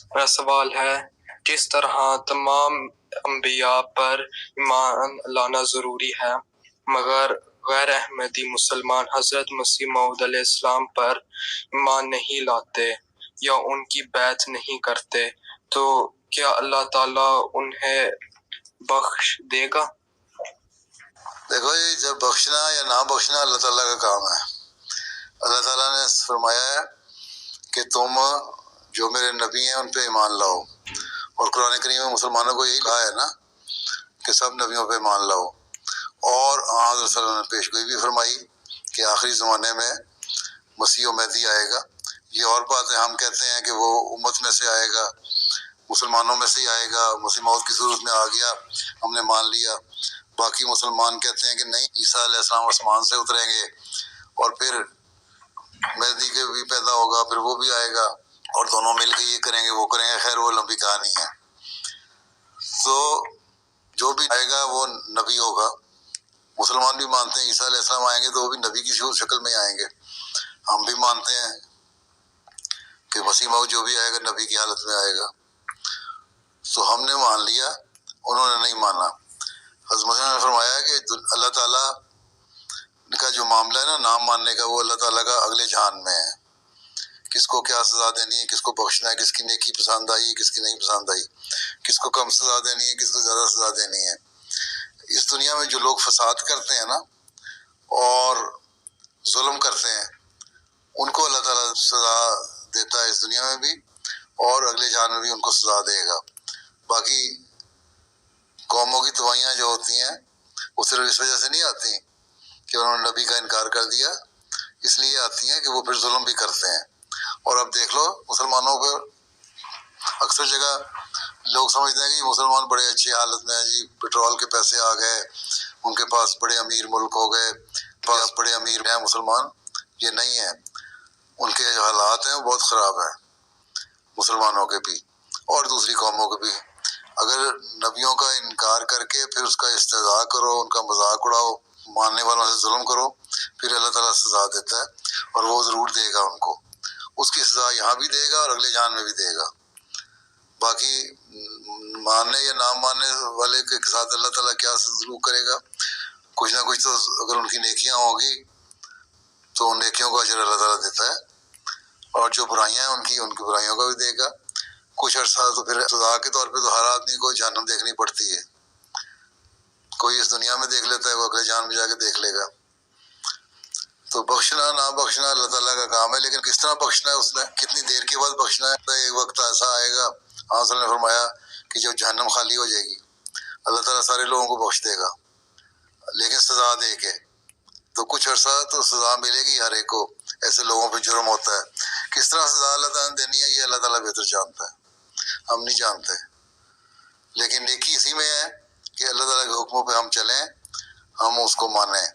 میرا سوال ہے جس طرح تمام انبیاء پر ایمان لانا ضروری ہے مگر غیر احمدی مسلمان حضرت مسیح موعود علیہ السلام پر ایمان نہیں لاتے یا ان کی بیعت نہیں کرتے تو کیا اللہ تعالیٰ انہیں بخش دے گا؟ دیکھو جی، جب بخشنا یا نہ بخشنا اللہ تعالیٰ کا کام ہے۔ اللہ تعالیٰ نے فرمایا ہے کہ تم جو میرے نبی ہیں ان پہ ایمان لاؤ، اور قرآن کریم میں مسلمانوں کو یہی کہا ہے نا کہ سب نبیوں پہ ایمان لاؤ۔ اور حضرت صلی اللہ علیہ وسلم نے پیشگوئی بھی فرمائی کہ آخری زمانے میں مسیح و مہدی آئے گا۔ یہ اور بات ہے، ہم کہتے ہیں کہ وہ امت میں سے آئے گا، مسلمانوں میں سے ہی آئے گا، مسیح موعود کی صورت میں آ گیا، ہم نے مان لیا۔ باقی مسلمان کہتے ہیں کہ نہیں، عیسیٰ علیہ السلام آسمان سے اتریں گے اور پھر مہدی کے بھی پیدا ہوگا، پھر وہ بھی آئے گا اور دونوں مل کے یہ کریں گے وہ کریں گے۔ خیر وہ لمبی کہانی ہے۔ تو جو بھی آئے گا وہ نبی ہوگا۔ مسلمان بھی مانتے ہیں عیسیٰ علیہ السلام آئیں گے تو وہ بھی نبی کی شکل میں آئیں گے۔ ہم بھی مانتے ہیں کہ مسیح موعود جو بھی آئے گا نبی کی حالت میں آئے گا۔ تو ہم نے مان لیا، انہوں نے نہیں مانا۔ حضرت مسیح نے فرمایا کہ اللہ تعالیٰ کا جو معاملہ ہے نا نام ماننے کا، وہ اللہ تعالیٰ کا اگلے جہان میں ہے۔ کس کو کیا سزا دینی ہے، کس کو بخشنا ہے، کس کی نیکی پسند آئی، کس کی نہیں پسند آئی، کس کو کم سزا دینی ہے، کس کو زیادہ سزا دینی ہے۔ اس دنیا میں جو لوگ فساد کرتے ہیں نا اور ظلم کرتے ہیں ان کو اللہ تعالیٰ سزا دیتا ہے اس دنیا میں بھی، اور اگلے جہان میں بھی ان کو سزا دے گا۔ باقی قوموں کی تباہیاں جو ہوتی ہیں وہ صرف اس وجہ سے نہیں آتی کہ انہوں نے نبی کا انکار کر دیا، اس لیے آتی ہیں کہ وہ پھر ظلم بھی کرتے ہیں۔ اور اب دیکھ لو مسلمانوں پر اکثر جگہ لوگ سمجھتے ہیں کہ یہ مسلمان بڑے اچھی حالت میں ہیں جی، پیٹرول کے پیسے آ گئے، ان کے پاس بڑے امیر ملک ہو گئے، پاس بڑے امیر ہیں مسلمان۔ یہ نہیں ہے، ان کے جو حالات ہیں وہ بہت خراب ہیں، مسلمانوں کے بھی اور دوسری قوموں کے بھی۔ اگر نبیوں کا انکار کر کے پھر اس کا استہزاء کرو، ان کا مذاق اڑاؤ، ماننے والوں سے ظلم کرو، پھر اللہ تعالیٰ سزا دیتا ہے اور وہ ضرور دے گا ان کو۔ اس کی سزا یہاں بھی دے گا اور اگلے جہان میں بھی دے گا۔ باقی ماننے یا نہ ماننے والے کے ساتھ اللہ تعالیٰ کیا سلوک کرے گا، کچھ نہ کچھ تو اگر ان کی نیکیاں ہوں گی تو ان نیکیوں کا اجر اللہ تعالیٰ دیتا ہے، اور جو برائیاں ہیں ان کی برائیوں کا بھی دے گا۔ کچھ عرصہ تو پھر سزا کے طور پہ تو ہر آدمی کو جہنم دیکھنی پڑتی ہے۔ کوئی اس دنیا میں دیکھ لیتا ہے، وہ اگلے جہان میں جا کے دیکھ لے گا۔ تو بخشنا نہ بخشنا اللہ تعالیٰ کا کام ہے، لیکن کس طرح بخشنا ہے، اس نے کتنی دیر کے بعد بخشنا ہے۔ ایک وقت ایسا آئے گا، آپ نے فرمایا کہ جب جہنم خالی ہو جائے گی اللہ تعالیٰ سارے لوگوں کو بخش دے گا، لیکن سزا دے کے۔ تو کچھ عرصہ تو سزا ملے گی ہر ایک کو، ایسے لوگوں پہ جرم ہوتا ہے۔ کس طرح سزا اللہ تعالیٰ نے دینی ہے یہ اللہ تعالیٰ بہتر جانتا ہے، ہم نہیں جانتے۔ لیکن نیکی اسی میں ہے کہ اللہ تعالیٰ کے حکموں پہ ہم چلیں، ہم اس کو مانیں۔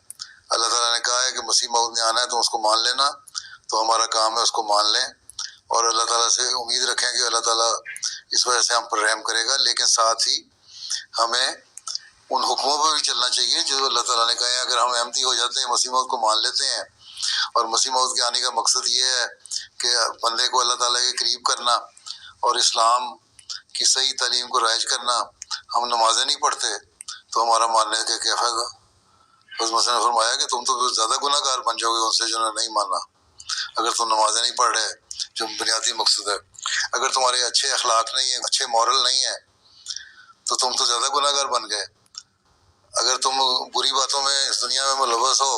اللہ تعالیٰ نے کہا ہے کہ مسیح موعود نے آنا ہے تو اس کو مان لینا، تو ہمارا کام ہے اس کو مان لیں اور اللہ تعالیٰ سے امید رکھیں کہ اللہ تعالیٰ اس وجہ سے ہم پر رحم کرے گا۔ لیکن ساتھ ہی ہمیں ان حکموں پہ بھی چلنا چاہیے جو اللہ تعالیٰ نے کہا ہے۔ اگر ہم احمدی ہو جاتے ہیں، مسیح موعود کو مان لیتے ہیں، اور مسیح موعود کے آنے کا مقصد یہ ہے کہ بندے کو اللہ تعالیٰ کے قریب کرنا اور اسلام کی صحیح تعلیم کو رائج کرنا، ہم نمازیں نہیں پڑھتے تو ہمارا ماننے کا کیا فائدہ؟ حضرت مسیح نے فرمایا کہ تم تو زیادہ گناہ گار بن جاؤ گے ان سے جنہوں نے نہیں مانا، اگر تم نمازیں نہیں پڑھ رہے جو بنیادی مقصد ہے۔ اگر تمہارے اچھے اخلاق نہیں ہیں، اچھے مورل نہیں ہیں، تو تم تو زیادہ گناہ گار بن گئے۔ اگر تم بری باتوں میں اس دنیا میں ملوث ہو،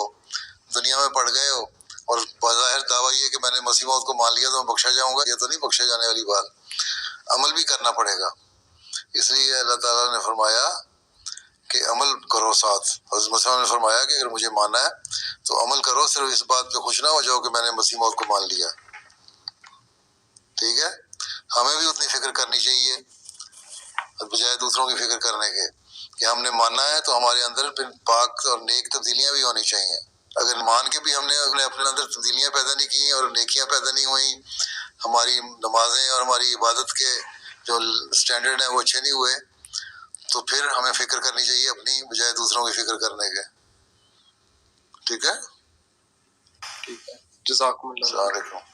دنیا میں پڑ گئے ہو، اور بظاہر دعویٰ یہ کہ میں نے مسیح موعود کو مان لیا تو میں بخشا جاؤں گا، یہ تو نہیں بخشا جانے والی بات، عمل بھی کرنا پڑے گا۔ اس لیے اللہ تعالیٰ نے فرمایا کہ عمل کرو ساتھ۔ حضرت مسیح نے فرمایا کہ اگر مجھے ماننا ہے تو عمل کرو، صرف اس بات پہ خوش نہ ہو جاؤ کہ میں نے مسیح موعود کو مان لیا۔ ٹھیک ہے، ہمیں بھی اتنی فکر کرنی چاہیے بجائے دوسروں کی فکر کرنے کے کہ ہم نے ماننا ہے تو ہمارے اندر پھر پاک اور نیک تبدیلیاں بھی ہونی چاہیے۔ اگر مان کے بھی ہم نے اپنے اندر تبدیلیاں پیدا نہیں کی اور نیکیاں پیدا نہیں ہوئیں، ہماری نمازیں اور ہماری عبادت کے جو سٹینڈرڈ ہیں وہ اچھے نہیں ہوئے، تو پھر ہمیں فکر کرنی چاہیے اپنی بجائے دوسروں کی فکر کرنے کے۔ ٹھیک ہے، ٹھیک ہے، جزاکم اللہ۔ السلام علیکم۔